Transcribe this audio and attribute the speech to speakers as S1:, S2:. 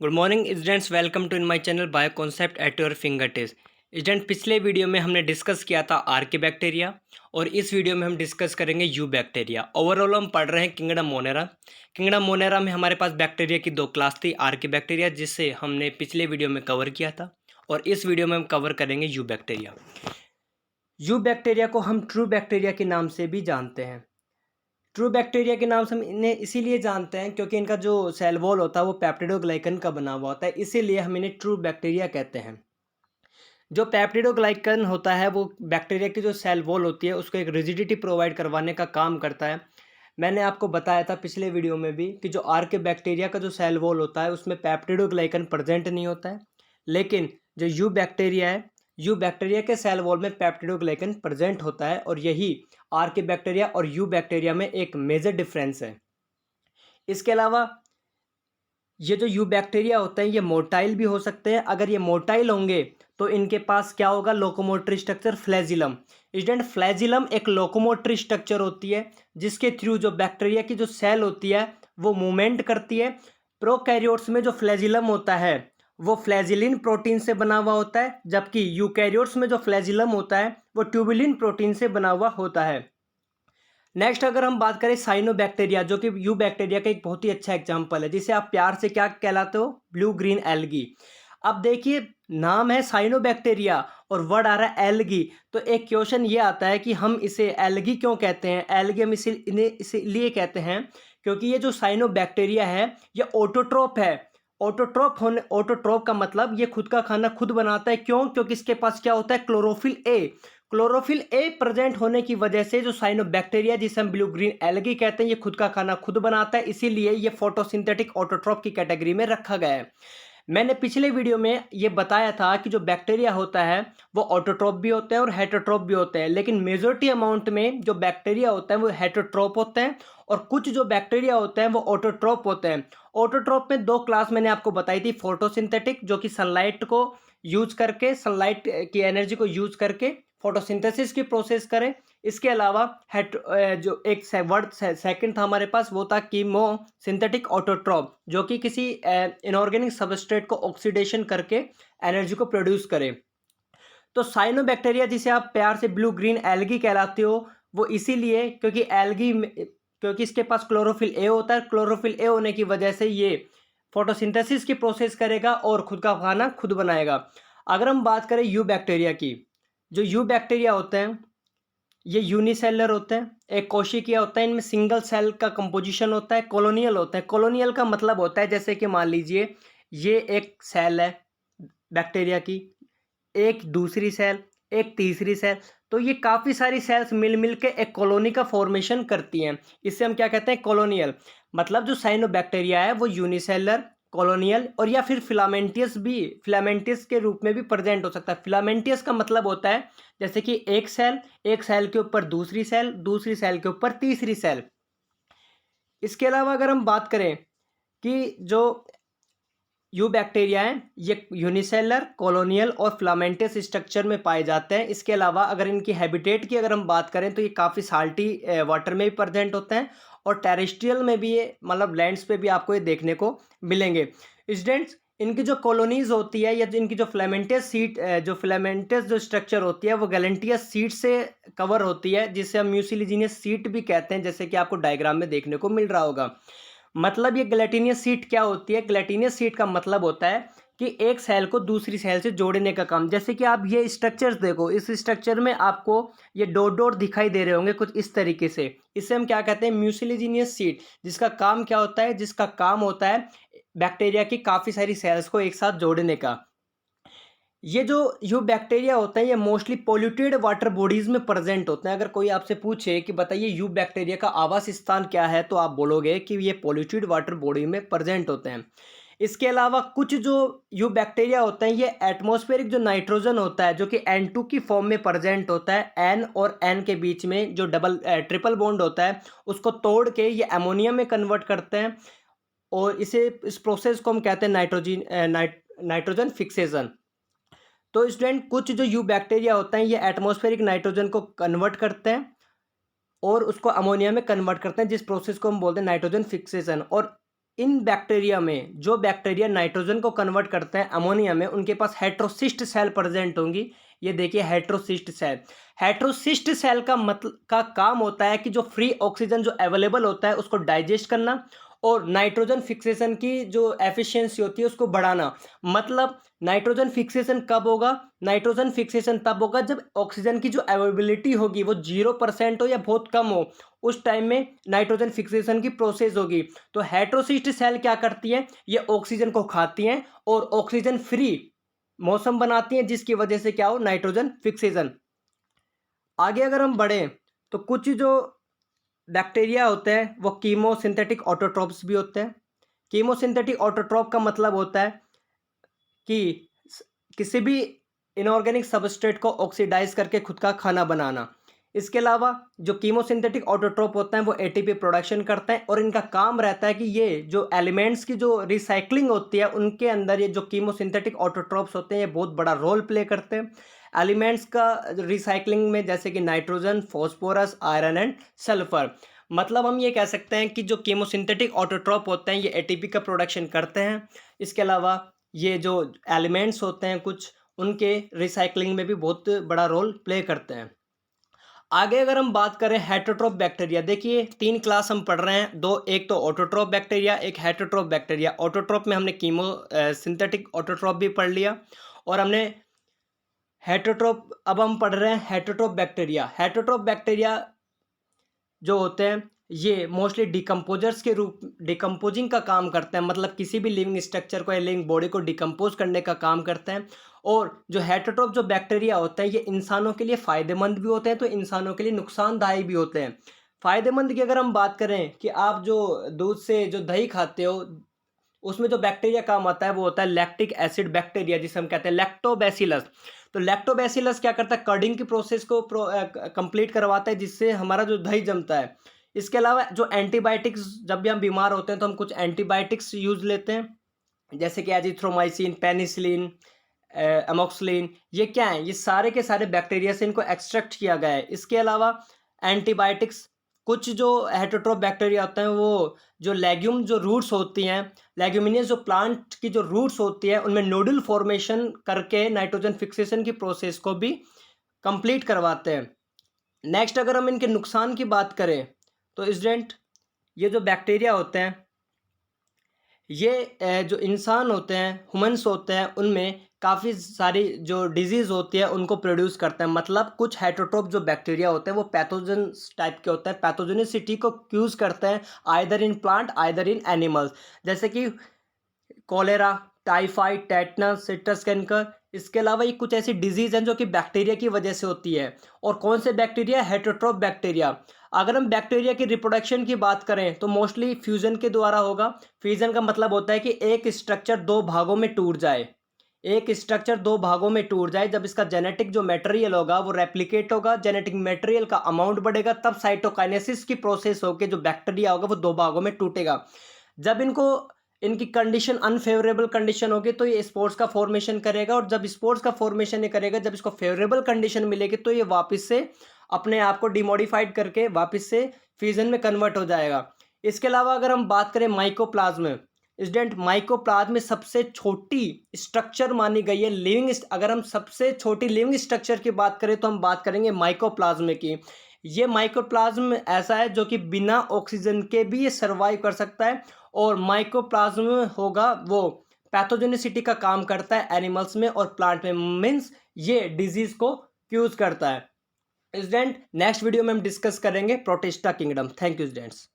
S1: Good morning students, welcome to in my channel bio concept at your finger tips. Student, पिछले video में हमने discuss किया था आर्के bacteria और इस वीडियो में हम डिस्कस करेंगे यू बैक्टीरिया। ओवरऑल हम पढ़ रहे हैं किंगडम मोनेरा। किंगडम मोनेरा में हमारे पास बैक्टीरिया की दो क्लास थी, आर्के बैक्टीरिया जिसे हमने पिछले वीडियो में कवर किया था, और इस वीडियो में हम कवर करेंगे यू बैक्टीरिया। यू बैक्टीरिया को हम ट्रू बैक्टीरिया के नाम से भी जानते हैं। ट्रू बैक्टीरिया के नाम से हम इन्हें इसीलिए जानते हैं क्योंकि इनका जो सेल वॉल होता है वो पेप्टिडोग्लाइकन का बना हुआ होता है, इसीलिए हम इन्हें ट्रू बैक्टीरिया कहते हैं। जो पेप्टिडोग्लाइकन होता है वो बैक्टीरिया की जो सेल वॉल होती है उसको एक रिजिडिटी प्रोवाइड करवाने का काम करता है। मैंने आपको बताया था पिछले वीडियो में भी कि जो आर्के बैक्टीरिया का जो सेल वॉल होता है उसमें पेप्टिडोग्लाइकन प्रेजेंट नहीं होता है, लेकिन जो यू बैक्टीरिया है, यू बैक्टीरिया के सेल वॉल में पेप्टिडोग्लाइकन प्रेजेंट होता है, और यही आर्के बैक्टीरिया और यू बैक्टीरिया में एक मेजर डिफरेंस है। इसके अलावा ये जो यू बैक्टीरिया होते हैं ये मोटाइल भी हो सकते हैं। अगर ये मोटाइल होंगे तो इनके पास क्या होगा, locomotory structure flagellum. Student, flagellum एक लोकोमोटरी स्ट्रक्चर होती है जिसके थ्रू जो बैक्टीरिया की जो सेल होती है वो मूवमेंट करती है। प्रोकैरियोट्स में जो फ्लैजिलम होता है वो फ्लैजिलिन प्रोटीन से बना हुआ होता है, जबकि यूकैरियोट्स में जो फ्लैजिलम होता है वो ट्यूबुलिन प्रोटीन से बना हुआ होता है। नेक्स्ट अगर हम बात करें साइनोबैक्टीरिया, जो कि यू बैक्टीरिया का एक बहुत ही अच्छा एग्जांपल है, जिसे आप प्यार से क्या कहलाते हो, ब्लू ग्रीन एल्गी। अब देखिए, नाम है साइनोबैक्टीरिया और वर्ड आ रहा है एल्गी, तो एक क्वेश्चन ये आता है कि हम इसे एल्गी क्यों कहते हैं। एल्गी हम इसीलिए कहते हैं क्योंकि ये जो साइनोबैक्टीरिया है ये ऑटोट्रोप है। ऑटोट्रोप का मतलब ये खुद का खाना खुद बनाता है। क्यों? क्योंकि इसके पास क्या होता है, chlorophyll A. Chlorophyll A present होने की वजह से जो साइनोबैक्टीरिया जिसे हम ब्लू ग्रीन एल्गी कहते हैं ये खुद का खाना खुद बनाता है, इसीलिए ये फोटोसिंथेटिक ऑटोट्रोप की कैटेगरी में रखा गया है। मैंने पिछले वीडियो में ये बताया था कि जो बैक्टीरिया होता है वो ऑटोट्रोप भी होते हैं और हेटरोट्रोप भी होते हैं, लेकिन मेजोरिटी अमाउंट में जो बैक्टीरिया होते हैं वो हेटरोट्रोप होते हैं और कुछ जो बैक्टीरिया होते हैं वो ऑटोट्रोप होते हैं। ऑटोट्रोप में दो क्लास मैंने आपको बताई थी, फोटोसिंथेटिक जो कि सनलाइट को यूज करके, सनलाइट की एनर्जी को यूज करके फोटोसिंथेसिस की प्रोसेस करें। इसके अलावा जो एक वर्ड सेकंड था हमारे पास वो था कीमो सिंथेटिक ऑटोट्रोप, जो कि किसी इनऑर्गेनिक सबस्ट्रेट को ऑक्सीडेशन करके एनर्जी को प्रोड्यूस करे। तो साइनोबैक्टीरिया जिसे आप प्यार से ब्लू ग्रीन एल्गी कहलाते हो वो इसीलिए क्योंकि इसके पास क्लोरोफिल ए होता है। क्लोरोफिल ए होने की वजह से ये फोटोसिंथेसिस की प्रोसेस करेगा और खुद का खाना खुद बनाएगा। अगर हम बात करें यू बैक्टीरिया की, जो यू बैक्टीरिया होते हैं ये यूनिसेलर होते हैं, एक कोशिकीय होता है, इनमें सिंगल सेल का कंपोजिशन होता है। कॉलोनियल होता है। कॉलोनियल का मतलब होता है जैसे कि मान लीजिए ये एक सेल है बैक्टीरिया की, एक दूसरी सेल, एक तीसरी सेल, तो ये काफ़ी सारी सेल्स मिल के एक कॉलोनी का फॉर्मेशन करती हैं। इसे हम क्या कहते हैं, कॉलोनियल। मतलब जो साइनोबैक्टीरिया है वो यूनिसेलर, कॉलोनियल और या फिर फिलामेंटियस के रूप में भी प्रेजेंट हो सकता है। फिलामेंटियस का मतलब होता है जैसे कि एक सेल के ऊपर दूसरी सेल, दूसरी सेल के ऊपर तीसरी सेल। इसके अलावा अगर हम बात करें कि जो यू बैक्टीरिया हैं ये यूनिसेलर, कॉलोनियल और फिलामेंटस स्ट्रक्चर में पाए जाते हैं। इसके अलावा अगर इनकी हैबिटेट की अगर हम बात करें तो ये काफ़ी साल्टी वाटर में भी प्रेजेंट होते हैं और टेरेस्ट्रियल में भी, ये मतलब लैंड्स पे भी आपको ये देखने को मिलेंगे। स्टूडेंट्स, इनकी जो कॉलोनीज होती है या जो इनकी जो फिलामेंटस जो स्ट्रक्चर होती है वो गैलेंटियस सीट से कवर होती है, जिसे हम म्यूसिलीजिनियस सीट भी कहते हैं, जैसे कि आपको डायग्राम में देखने को मिल रहा होगा। मतलब ये ग्लैटिनियस सीट क्या होती है, ग्लैटिनियस सीट का मतलब होता है कि एक सेल को दूसरी सेल से जोड़ने का काम। जैसे कि आप ये स्ट्रक्चर्स देखो, इस स्ट्रक्चर में आपको ये डॉट डॉट दिखाई दे रहे होंगे कुछ इस तरीके से। इसे हम क्या कहते हैं, म्यूसिलीजिनियस सीट, जिसका काम क्या होता है, जिसका काम होता है बैक्टीरिया की काफ़ी सारी सेल्स को एक साथ जोड़ने का। ये जो यू बैक्टीरिया होते हैं ये मोस्टली पोल्यूटेड वाटर बॉडीज में प्रेजेंट होते हैं। अगर कोई आपसे पूछे कि बताइए यू बैक्टीरिया का आवास स्थान क्या है, तो आप बोलोगे कि ये पोल्यूटेड वाटर बॉडी में प्रेजेंट होते हैं। इसके अलावा कुछ जो यू बैक्टीरिया होते हैं ये एटमॉस्फेरिक जो नाइट्रोजन होता है जो कि N2 की फॉर्म में प्रेजेंट होता है, N और N के बीच में जो ट्रिपल बॉन्ड होता है उसको तोड़ के ये अमोनिया में कन्वर्ट करते हैं, और इस प्रोसेस को हम कहते हैं नाइट्रोजन फिक्सेशन। तो स्टूडेंट, कुछ जो यू बैक्टीरिया होते हैं ये एटमॉस्फेरिक नाइट्रोजन को कन्वर्ट करते हैं और उसको अमोनिया में कन्वर्ट करते हैं, जिस प्रोसेस को हम बोलते हैं नाइट्रोजन फिक्सेशन। और इन बैक्टीरिया में जो बैक्टीरिया नाइट्रोजन को कन्वर्ट करते हैं अमोनिया में, उनके पास हेट्रोसिस्ट सेल प्रेजेंट होंगी। ये देखिए हेट्रोसिस्ट सेल। हेट्रोसिस्ट सेल का मतलब का काम होता है कि जो फ्री ऑक्सीजन जो अवेलेबल होता है उसको डाइजेस्ट करना और नाइट्रोजन फिक्सेशन की जो एफिशिएंसी होती है उसको बढ़ाना। मतलब नाइट्रोजन फिक्सेशन कब होगा? नाइट्रोजन फिक्सेशन तब होगा जब ऑक्सीजन की जो अवेलेबिलिटी होगी वो 0% हो या बहुत कम हो, उस टाइम में नाइट्रोजन फिक्सेशन की प्रोसेस होगी। तो हेट्रोसिस्ट सेल क्या करती है? ये ऑक्सीजन को खाती हैं और ऑक्सीजन फ्री मौसम बनाती हैं, जिसकी वजह से क्या हो? Nitrogen fixation. आगे अगर हम बढ़ें तो कुछ जो बैक्टीरिया होते हैं वो कीमोसिंथेटिक ऑटोट्रोप्स भी होते हैं। कीमोसिंथेटिक ऑटोट्रोप का मतलब होता है कि किसी भी इनऑर्गेनिक सबस्ट्रेट को ऑक्सीडाइज करके खुद का खाना बनाना। इसके अलावा जो कीमोसिंथेटिक ऑटोट्रोप होते हैं वो एटीपी प्रोडक्शन करते हैं और इनका काम रहता है कि ये जो एलिमेंट्स की जो रिसाइकलिंग होती है उनके अंदर ये जो कीमोसिंथेटिक ऑटोट्रोप्स होते हैं ये बहुत बड़ा रोल प्ले करते हैं एलिमेंट्स का रिसाइकलिंग में, जैसे कि nitrogen, phosphorus, iron and sulphur. मतलब हम ये कह सकते हैं कि जो कीमोसिंथेटिक ऑटोट्रोप होते हैं ये एटीपी का प्रोडक्शन करते हैं। इसके अलावा ये जो एलिमेंट्स होते हैं कुछ, उनके रिसाइकलिंग में भी बहुत बड़ा रोल प्ले करते हैं। आगे अगर हम बात करें हेटरोट्रोफ बैक्टीरिया, देखिए 3 क्लास हम पढ़ रहे हैं, दो, एक तो ऑटोट्रोफ बैक्टीरिया, एक हेटरोट्रोफ बैक्टीरिया। ऑटोट्रोफ में हमने कीमो सिंथेटिक ऑटोट्रोफ भी पढ़ लिया और हमने हेटरोट्रोफ, अब हम पढ़ रहे हैं हेटरोट्रोफ बैक्टीरिया। हेटरोट्रोफ बैक्टीरिया जो होते हैं ये मोस्टली डिकम्पोजर्स के रूप, डिकम्पोजिंग का काम करते हैं। मतलब किसी भी लिविंग स्ट्रक्चर को या लिविंग बॉडी को डिकम्पोज करने का काम करते हैं। और जो हेटरोट्रोफ जो बैक्टीरिया होते हैं ये इंसानों के लिए फ़ायदेमंद भी होते हैं तो इंसानों के लिए नुकसानदायी भी होते हैं। फ़ायदेमंद की अगर हम बात करें कि आप जो दूध से जो दही खाते हो उसमें जो बैक्टीरिया काम आता है वो होता है लैक्टिक एसिड बैक्टीरिया, जिसे हम कहते हैं लैक्टोबैसिलस। तो लैक्टोबैसिलस क्या करता है? कर्डिंग की प्रोसेस को कंप्लीट करवाता है, जिससे हमारा जो दही जमता है। इसके अलावा जो एंटीबायोटिक्स, जब भी हम बीमार होते हैं तो हम कुछ एंटीबायोटिक्स यूज लेते हैं, जैसे कि एजिथ्रोमाइसिन, पेनिसिलिन, एमोक्सिलिन। ये क्या है? ये सारे के सारे बैक्टीरिया से इनको एक्सट्रैक्ट किया गया है। इसके अलावा एंटीबायोटिक्स, कुछ जो हेटरोट्रोफ बैक्टीरिया होते हैं वो जो लेग्यूम जो रूट्स होती हैं, लेग्यूमिनियस जो प्लांट की जो रूट्स होती है उनमें नोडल फॉर्मेशन करके नाइट्रोजन फिक्सेशन की प्रोसेस को भी कंप्लीट करवाते हैं। नेक्स्ट अगर हम इनके नुकसान की बात करें तो स्टूडेंट, ये जो बैक्टीरिया होते हैं ये जो इंसान होते हैं, ह्यूमंस होते हैं, उनमें काफ़ी सारी जो डिजीज़ होती है उनको प्रोड्यूस करते हैं। मतलब कुछ हेटरोट्रोफ जो बैक्टीरिया होते हैं वो पैथोजन टाइप के होते हैं, पैथोजेनिसिटी को क्यूज करते हैं either in plant either in animals, जैसे कि cholera, typhoid, tetanus, citrus canker. इसके अलावा ये कुछ ऐसी डिजीज़ हैं जो कि बैक्टीरिया की वजह से होती है। और कौन से बैक्टीरिया? हेटरोट्रोफ बैक्टीरिया। अगर हम बैक्टीरिया की रिप्रोडक्शन की बात करें तो मोस्टली फ्यूजन के द्वारा होगा। फ्यूजन का मतलब होता है कि एक स्ट्रक्चर दो भागों में टूट जाए, एक स्ट्रक्चर दो भागों में टूट जाए। जब इसका जेनेटिक जो मटेरियल होगा वो रेप्लिकेट होगा, जेनेटिक मटेरियल का अमाउंट बढ़ेगा, तब साइटोकाइनेसिस की प्रोसेस होकर जो बैक्टीरिया होगा वो दो भागों में टूटेगा। जब इनकी कंडीशन अनफेवरेबल कंडीशन होगी तो ये स्पोर्स का फॉर्मेशन करेगा, और जब स्पोर्स का फॉर्मेशन ये करेगा, जब इसको फेवरेबल कंडीशन मिलेगी तो ये वापस से अपने आप को डिमोडिफाइड करके वापस से फ्यूजन में कन्वर्ट हो जाएगा। इसके अलावा अगर हम बात करें माइकोप्लाज्म, स्टूडेंट, माइकोप्लाज्म में सबसे छोटी स्ट्रक्चर मानी गई है लिविंग। अगर हम सबसे छोटी लिविंग स्ट्रक्चर की बात करें तो हम बात करेंगे माइकोप्लाज्म की। ये माइकोप्लाज्म ऐसा है जो कि बिना ऑक्सीजन के भी ये सर्वाइव कर सकता है, और माइकोप्लाज्म होगा वो पैथोजेनिसिटी का काम करता है एनिमल्स में और प्लांट में, मीन्स ये डिजीज को क्यूज करता है। स्टूडेंट, नेक्स्ट वीडियो में हम डिस्कस करेंगे protista kingdom. Thank you students.